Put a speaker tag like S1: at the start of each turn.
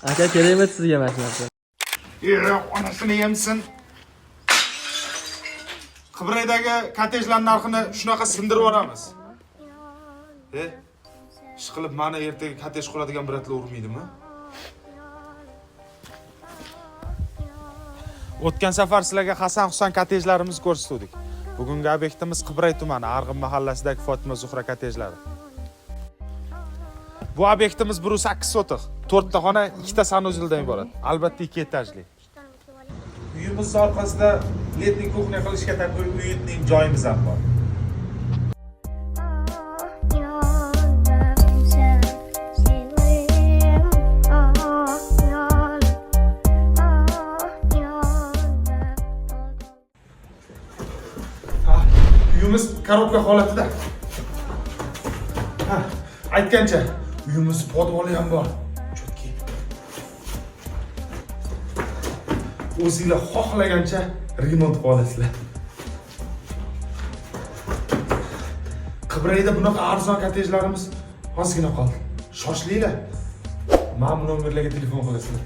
S1: Aka kerakmi sizga mashinasi?
S2: Onasini yemsin. Qibraydagi kottejlar narxini shunaqa sindirib yuboramiz. Ishqilib meni ertaga kottej quradigan biratlar urmaydimi? O'tgan safar sizlarga Hasan Husan kottejlarimizni ko'rsatdik. Bugungi obyektimiz Qibray tumani Arg'in mahallasidagi Fotima Zuhra kottejlari. Bu obyektimiz 108 sotiq, 4 ta xona, 2 ta sanuzeldan iborat. Albatta 2 etajli. Uyimiz orqasida letniy kuxnya qilishga taqoy uyning joyimiz ham bor. Uyimiz korobka holatida. Aytgancha, uyimiz podvoli ham bor. Chotki. O'zingizlar xohlagancha remont qila olasizlar. Qibrayda bunaqa arzon kottejlarimiz ozgina qoldi. Shoshilinglar. Mana bu nomerlarga telefon qilasizlar.